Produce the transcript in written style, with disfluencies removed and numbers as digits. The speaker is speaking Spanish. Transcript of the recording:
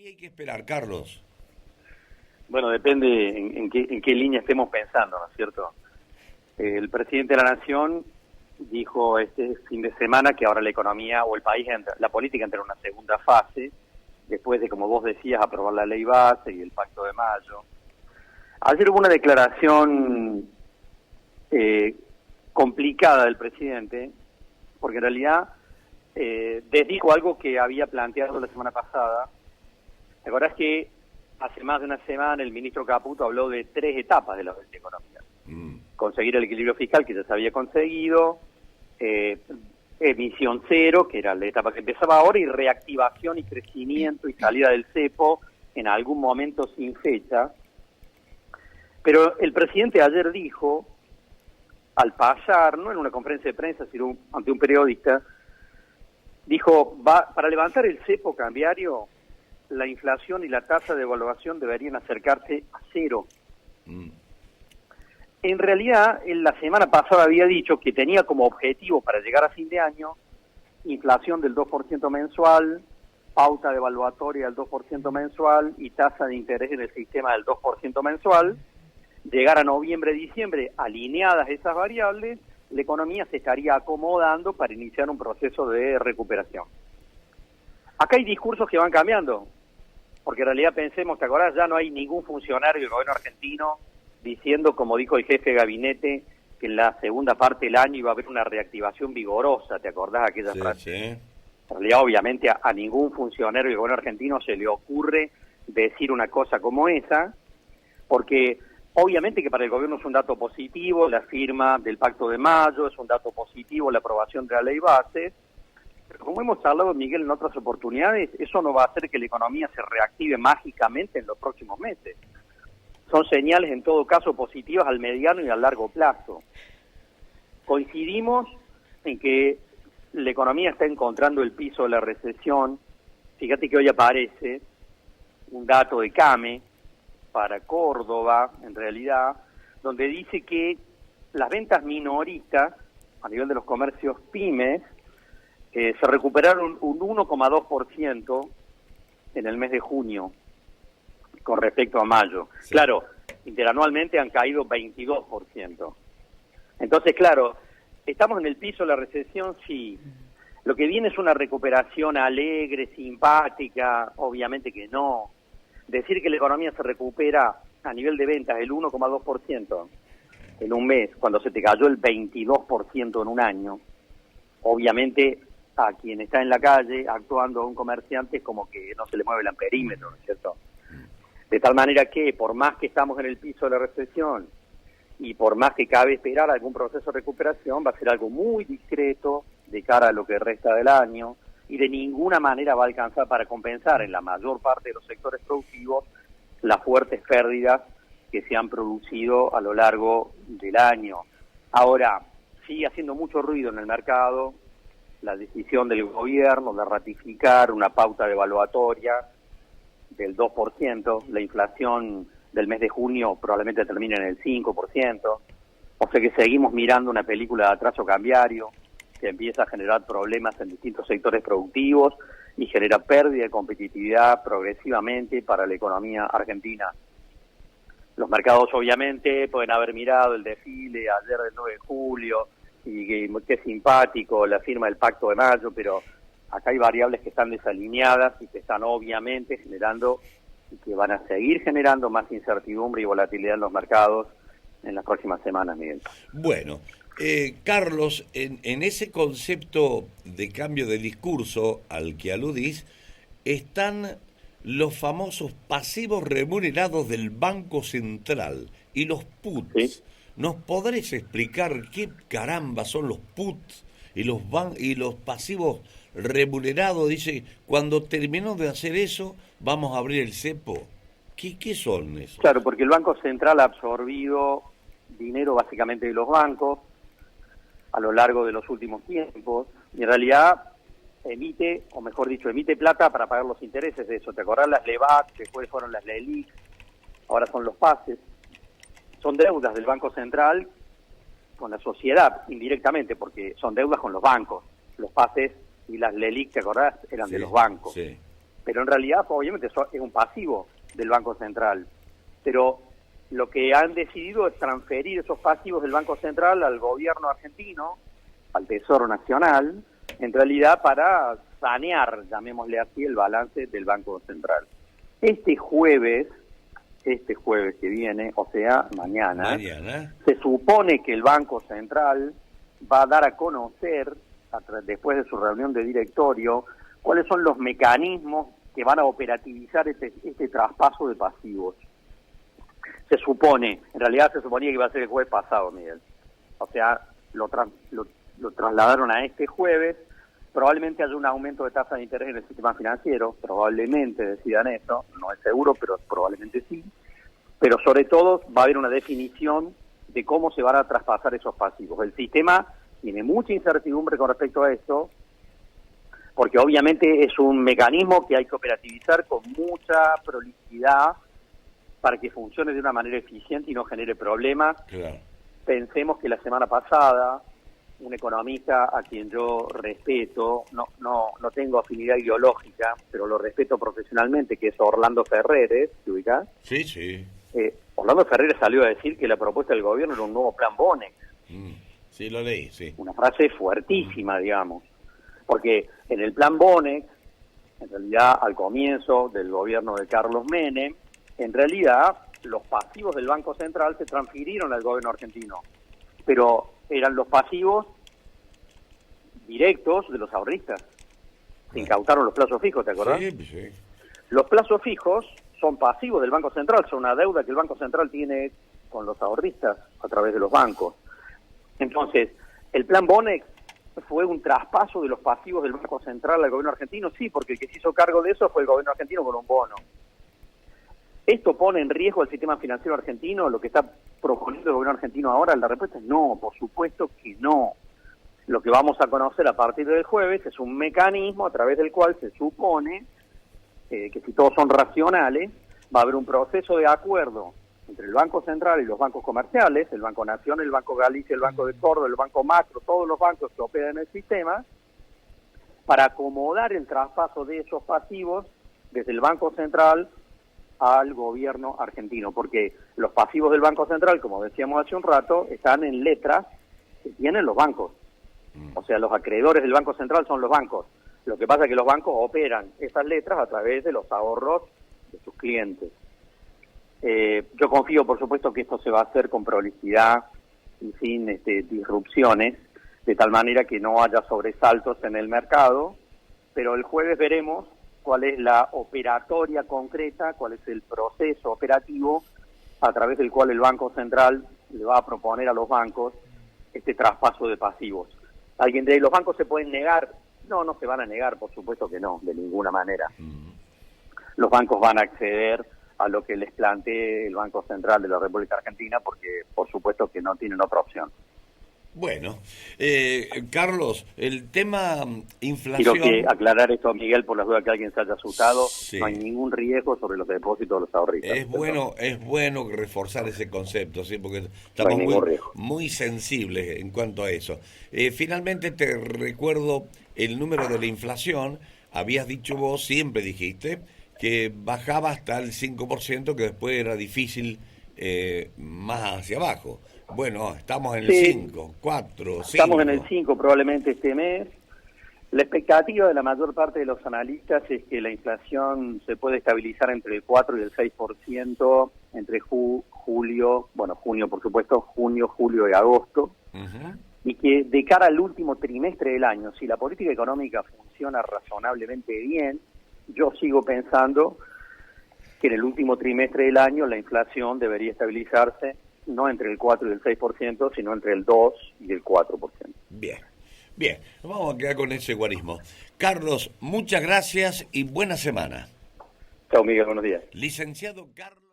hay que esperar, Carlos? Bueno, depende en qué línea estemos pensando, ¿no es cierto? El presidente de la Nación dijo este fin de semana que ahora la economía o el país, la política entra en una segunda fase, después de, como vos decías, aprobar la ley base y el pacto de mayo. Ayer hubo una declaración complicada del presidente, porque en realidad desdijo algo que había planteado la semana pasada. ¿Te acordás que hace más de una semana el ministro Caputo habló de 3 etapas de la economía? Conseguir el equilibrio fiscal, que ya se había conseguido, emisión cero, que era la etapa que empezaba ahora, y reactivación y crecimiento y salida del cepo en algún momento sin fecha. Pero el presidente ayer dijo, al pasar, no en una conferencia de prensa, sino ante un periodista, dijo, para levantar el cepo cambiario, la inflación y la tasa de devaluación deberían acercarse a cero. En realidad, él la semana pasada había dicho que tenía como objetivo para llegar a fin de año inflación del 2% mensual, pauta devaluatoria del 2% mensual y tasa de interés en el sistema del 2% mensual. Llegar a noviembre, diciembre, alineadas esas variables, la economía se estaría acomodando para iniciar un proceso de recuperación. Acá hay discursos que van cambiando, porque en realidad pensemos, ¿te acordás? Ya no hay ningún funcionario del gobierno argentino diciendo, como dijo el jefe de gabinete, que en la segunda parte del año iba a haber una reactivación vigorosa. ¿Te acordás aquella frase? Sí. En realidad, obviamente, a ningún funcionario del gobierno argentino se le ocurre decir una cosa como esa, porque obviamente que para el gobierno es un dato positivo la firma del Pacto de Mayo, es un dato positivo la aprobación de la ley base, pero como hemos hablado, Miguel, en otras oportunidades, eso no va a hacer que la economía se reactive mágicamente en los próximos meses. Son señales, en todo caso, positivas al mediano y al largo plazo. Coincidimos en que la economía está encontrando el piso de la recesión. Fíjate que hoy aparece un dato de CAME para Córdoba, en realidad, donde dice que las ventas minoristas, a nivel de los comercios pymes, se recuperaron un 1,2% en el mes de junio con respecto a mayo. Sí. Claro, interanualmente han caído 22%. Entonces, claro, ¿estamos en el piso de la recesión? Sí. Lo que viene es una recuperación alegre, simpática, obviamente que no. Decir que la economía se recupera a nivel de ventas el 1,2% en un mes, cuando se te cayó el 22% en un año, obviamente a quien está en la calle actuando a un comerciante es como que no se le mueve el amperímetro, ¿no es cierto? De tal manera que, por más que estamos en el piso de la recesión y por más que cabe esperar algún proceso de recuperación, va a ser algo muy discreto de cara a lo que resta del año y de ninguna manera va a alcanzar para compensar en la mayor parte de los sectores productivos las fuertes pérdidas que se han producido a lo largo del año. Ahora, sigue haciendo mucho ruido en el mercado la decisión del gobierno de ratificar una pauta devaluatoria del 2%, la inflación del mes de junio probablemente termine en el 5%, o sea que seguimos mirando una película de atraso cambiario que empieza a generar problemas en distintos sectores productivos y genera pérdida de competitividad progresivamente para la economía argentina. Los mercados obviamente pueden haber mirado el desfile ayer del 9 de julio y qué simpático la firma del Pacto de Mayo, pero acá hay variables que están desalineadas y que están obviamente generando y que van a seguir generando más incertidumbre y volatilidad en los mercados en las próximas semanas, Miguel. Bueno, Carlos, en ese concepto de cambio de discurso al que aludís, están los famosos pasivos remunerados del Banco Central y los puts. ¿Sí? ¿Nos podrés explicar qué caramba son los puts y los pasivos remunerados? Dice, cuando terminó de hacer eso, vamos a abrir el cepo. ¿Qué son esos? Claro, porque el Banco Central ha absorbido dinero básicamente de los bancos a lo largo de los últimos tiempos, y en realidad emite plata para pagar los intereses de eso. ¿Te acordás las LEVAC, después fueron las LELIC, ahora son los pases? Son deudas del Banco Central con la sociedad, indirectamente, porque son deudas con los bancos. Los pases y las LELIC, ¿te acordás? Eran de los bancos. Sí. pero en realidad obviamente es un pasivo del Banco Central. Pero lo que han decidido es transferir esos pasivos del Banco Central al gobierno argentino, al Tesoro Nacional, en realidad para sanear, llamémosle así, el balance del Banco Central. Este jueves que viene, o sea, mañana, se supone que el Banco Central va a dar a conocer, después de su reunión de directorio, cuáles son los mecanismos que van a operativizar este traspaso de pasivos. Se supone, en realidad se suponía que iba a ser el jueves pasado, Miguel. O sea, lo trasladaron a este jueves. Probablemente haya un aumento de tasa de interés en el sistema financiero, probablemente decidan eso, no es seguro, pero probablemente sí. Pero sobre todo va a haber una definición de cómo se van a traspasar esos pasivos. El sistema tiene mucha incertidumbre con respecto a esto, porque obviamente es un mecanismo que hay que operativizar con mucha prolicidad para que funcione de una manera eficiente y no genere problemas. Claro. Pensemos que la semana pasada un economista a quien yo respeto, no tengo afinidad ideológica, pero lo respeto profesionalmente, que es Orlando Ferreres, ¿te ubicás? Sí, sí. Orlando Ferreres salió a decir que la propuesta del gobierno era un nuevo plan Bonex. Sí, lo leí, sí. Una frase fuertísima, digamos. Porque en el plan Bonex, en realidad al comienzo del gobierno de Carlos Menem, en realidad los pasivos del Banco Central se transfirieron al gobierno argentino. Pero eran los pasivos directos de los ahorristas. Se incautaron los plazos fijos, ¿te acordás? Sí, sí. Los plazos fijos son pasivos del Banco Central, son una deuda que el Banco Central tiene con los ahorristas a través de los bancos. Entonces, el plan Bonex fue un traspaso de los pasivos del Banco Central al gobierno argentino, sí, porque el que se hizo cargo de eso fue el gobierno argentino con un bono. ¿Esto pone en riesgo el sistema financiero argentino, lo que está proponiendo el gobierno argentino ahora? La respuesta es no, por supuesto que no. Lo que vamos a conocer a partir del jueves es un mecanismo a través del cual se supone que si todos son racionales, va a haber un proceso de acuerdo entre el Banco Central y los bancos comerciales, el Banco Nación, el Banco Galicia, el Banco de Córdoba, el Banco Macro, todos los bancos que operan en el sistema, para acomodar el traspaso de esos pasivos desde el Banco Central al gobierno argentino, porque los pasivos del Banco Central, como decíamos hace un rato, están en letras que tienen los bancos. O sea, los acreedores del Banco Central son los bancos. Lo que pasa es que los bancos operan esas letras a través de los ahorros de sus clientes. Yo confío, por supuesto, que esto se va a hacer con prolicidad y sin disrupciones, de tal manera que no haya sobresaltos en el mercado, pero el jueves veremos cuál es la operatoria concreta, cuál es el proceso operativo a través del cual el Banco Central le va a proponer a los bancos este traspaso de pasivos. ¿Alguien de los bancos se pueden negar? No, no se van a negar, por supuesto que no, de ninguna manera. Los bancos van a acceder a lo que les plantee el Banco Central de la República Argentina porque, por supuesto, que no tienen otra opción. Bueno, Carlos, el tema inflación... Quiero que aclarar esto, Miguel, por las dudas que alguien se haya asustado. Sí. No hay ningún riesgo sobre los depósitos de los ahorristas. Es bueno reforzar ese concepto, ¿sí? Porque No estamos hay ningún riesgo. muy sensibles en cuanto a eso. Finalmente te recuerdo el número de la inflación. Habías dicho vos, siempre dijiste, que bajaba hasta el 5%, que después era difícil más hacia abajo. Bueno, estamos en el 5, 4, 5. Estamos en el 5 probablemente este mes. La expectativa de la mayor parte de los analistas es que la inflación se puede estabilizar entre el 4 y el 6% entre junio, por supuesto, junio, julio y agosto. Y que de cara al último trimestre del año, si la política económica funciona razonablemente bien, yo sigo pensando que en el último trimestre del año la inflación debería estabilizarse no entre el 4 y el 6%, sino entre el 2 y el 4%. Bien, vamos a quedar con ese guarismo. Carlos, muchas gracias y buena semana. Chao, Miguel, buenos días. Licenciado Carlos.